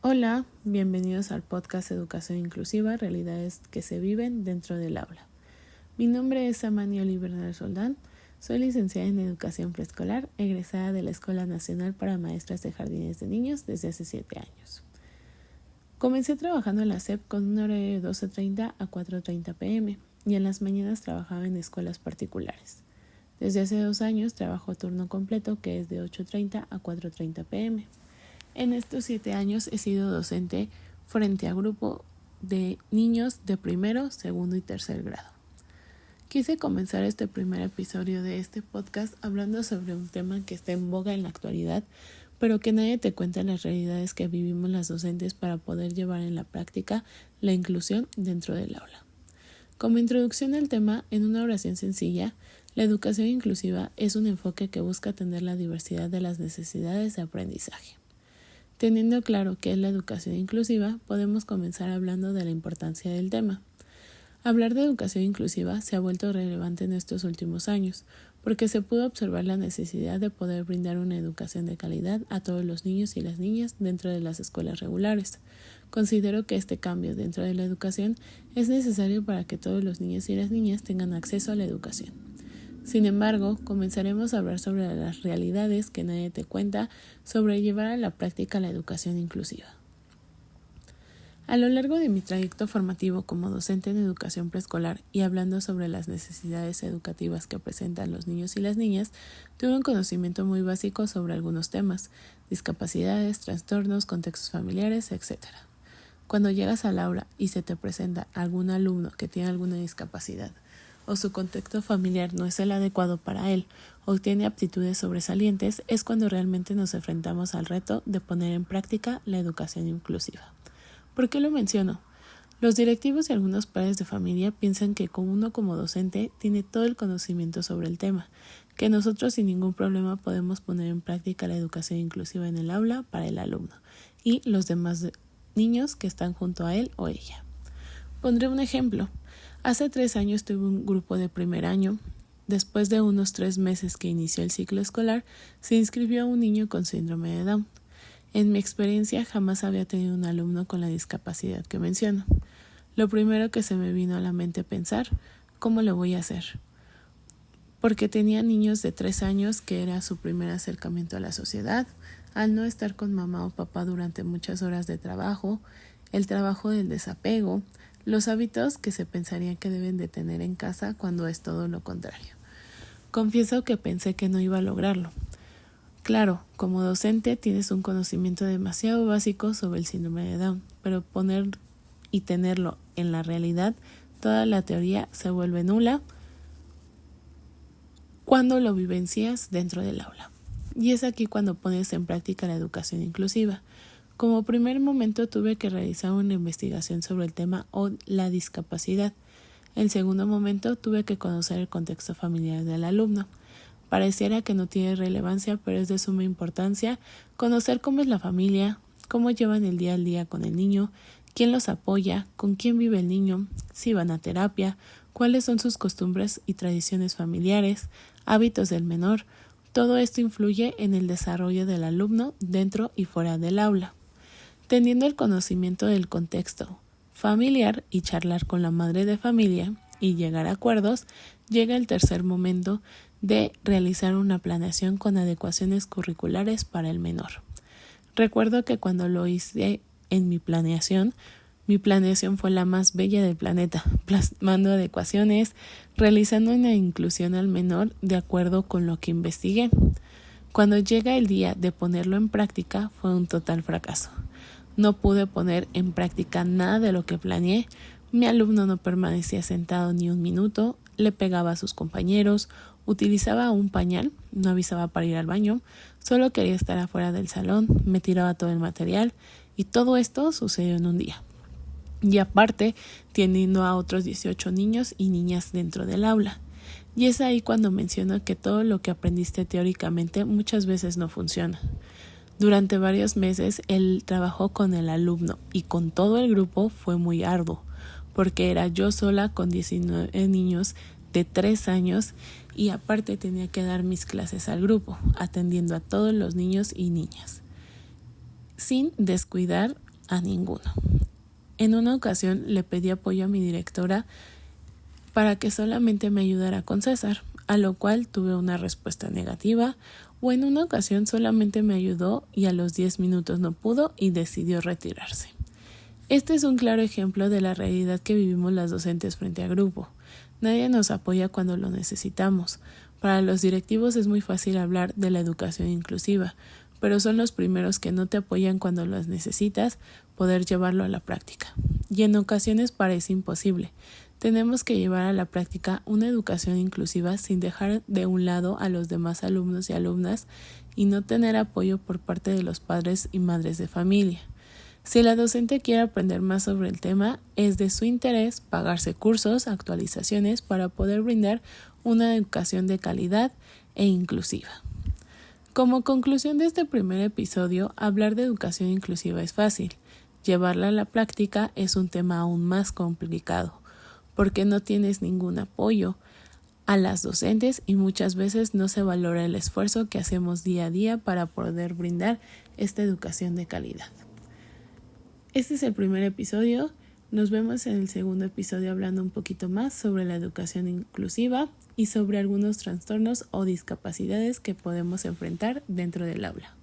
Hola, bienvenidos al podcast Educación Inclusiva, realidades que se viven dentro del aula. Mi nombre es Amani Oliver Roldán, soy licenciada en Educación Preescolar, egresada de la Escuela Nacional para Maestras de Jardines de Niños desde hace 7 años. Comencé trabajando en la SEP con un horario de 12:30 a 4:30 p.m. y en las mañanas trabajaba en escuelas particulares. Desde hace 2 años trabajo turno completo que es de 8:30 a 4:30 p.m. En estos 7 años he sido docente frente a grupo de niños de primero, segundo y tercer grado. Quise comenzar este primer episodio de este podcast hablando sobre un tema que está en boga en la actualidad, pero que nadie te cuenta las realidades que vivimos las docentes para poder llevar en la práctica la inclusión dentro del aula. Como introducción al tema, en una oración sencilla, la educación inclusiva es un enfoque que busca atender la diversidad de las necesidades de aprendizaje. Teniendo claro qué es la educación inclusiva, podemos comenzar hablando de la importancia del tema. Hablar de educación inclusiva se ha vuelto relevante en estos últimos años, porque se pudo observar la necesidad de poder brindar una educación de calidad a todos los niños y las niñas dentro de las escuelas regulares. Considero que este cambio dentro de la educación es necesario para que todos los niños y las niñas tengan acceso a la educación. Sin embargo, comenzaremos a hablar sobre las realidades que nadie te cuenta sobre llevar a la práctica la educación inclusiva. A lo largo de mi trayecto formativo como docente en educación preescolar y hablando sobre las necesidades educativas que presentan los niños y las niñas, tuve un conocimiento muy básico sobre algunos temas, discapacidades, trastornos, contextos familiares, etc. Cuando llegas al aula y se te presenta algún alumno que tiene alguna discapacidad, o su contexto familiar no es el adecuado para él o tiene aptitudes sobresalientes, es cuando realmente nos enfrentamos al reto de poner en práctica la educación inclusiva. ¿Por qué lo menciono? Los directivos y algunos padres de familia piensan que uno como docente tiene todo el conocimiento sobre el tema, que nosotros sin ningún problema podemos poner en práctica la educación inclusiva en el aula para el alumno y los demás niños que están junto a él o ella. Pondré un ejemplo. Hace 3 años tuve un grupo de primer año. Después de unos 3 meses que inició el ciclo escolar, se inscribió un niño con síndrome de Down. En mi experiencia jamás había tenido un alumno con la discapacidad que menciono. Lo primero que se me vino a la mente pensar, ¿cómo lo voy a hacer? Porque tenía niños de 3 años que era su primer acercamiento a la sociedad, al no estar con mamá o papá durante muchas horas de trabajo, el trabajo del desapego, los hábitos que se pensarían que deben de tener en casa cuando es todo lo contrario. Confieso que pensé que no iba a lograrlo. Claro, como docente tienes un conocimiento demasiado básico sobre el síndrome de Down, pero poner y tenerlo en la realidad, toda la teoría se vuelve nula cuando lo vivencias dentro del aula. Y es aquí cuando pones en práctica la educación inclusiva. Como primer momento tuve que realizar una investigación sobre el tema o la discapacidad. En segundo momento tuve que conocer el contexto familiar del alumno. Pareciera que no tiene relevancia, pero es de suma importancia conocer cómo es la familia, cómo llevan el día al día con el niño, quién los apoya, con quién vive el niño, si van a terapia, cuáles son sus costumbres y tradiciones familiares, hábitos del menor. Todo esto influye en el desarrollo del alumno dentro y fuera del aula. Teniendo el conocimiento del contexto familiar y charlar con la madre de familia y llegar a acuerdos, llega el tercer momento de realizar una planeación con adecuaciones curriculares para el menor. Recuerdo que cuando lo hice en mi planeación fue la más bella del planeta, plasmando adecuaciones, realizando una inclusión al menor de acuerdo con lo que investigué. Cuando llega el día de ponerlo en práctica fue un total fracaso. No pude poner en práctica nada de lo que planeé. Mi alumno no permanecía sentado ni un minuto, le pegaba a sus compañeros, utilizaba un pañal, no avisaba para ir al baño, solo quería estar afuera del salón, me tiraba todo el material y todo esto sucedió en un día. Y aparte, teniendo a otros 18 niños y niñas dentro del aula. Y es ahí cuando menciono que todo lo que aprendiste teóricamente muchas veces no funciona. Durante varios meses el trabajo con el alumno y con todo el grupo fue muy arduo, porque era yo sola con 19 niños de 3 años y aparte tenía que dar mis clases al grupo, atendiendo a todos los niños y niñas, sin descuidar a ninguno. En una ocasión le pedí apoyo a mi directora para que solamente me ayudara con César, a lo cual tuve una respuesta negativa, o en una ocasión solamente me ayudó y a los 10 minutos no pudo y decidió retirarse. Este es un claro ejemplo de la realidad que vivimos las docentes frente a grupo. Nadie nos apoya cuando lo necesitamos. Para los directivos es muy fácil hablar de la educación inclusiva, pero son los primeros que no te apoyan cuando los necesitas poder llevarlo a la práctica. Y en ocasiones parece imposible. Tenemos que llevar a la práctica una educación inclusiva sin dejar de un lado a los demás alumnos y alumnas y no tener apoyo por parte de los padres y madres de familia. Si la docente quiere aprender más sobre el tema, es de su interés pagarse cursos, actualizaciones para poder brindar una educación de calidad e inclusiva. Como conclusión de este primer episodio, hablar de educación inclusiva es fácil. Llevarla a la práctica es un tema aún más complicado, porque no tienes ningún apoyo a las docentes y muchas veces no se valora el esfuerzo que hacemos día a día para poder brindar esta educación de calidad. Este es el primer episodio. Nos vemos en el segundo episodio hablando un poquito más sobre la educación inclusiva y sobre algunos trastornos o discapacidades que podemos enfrentar dentro del aula.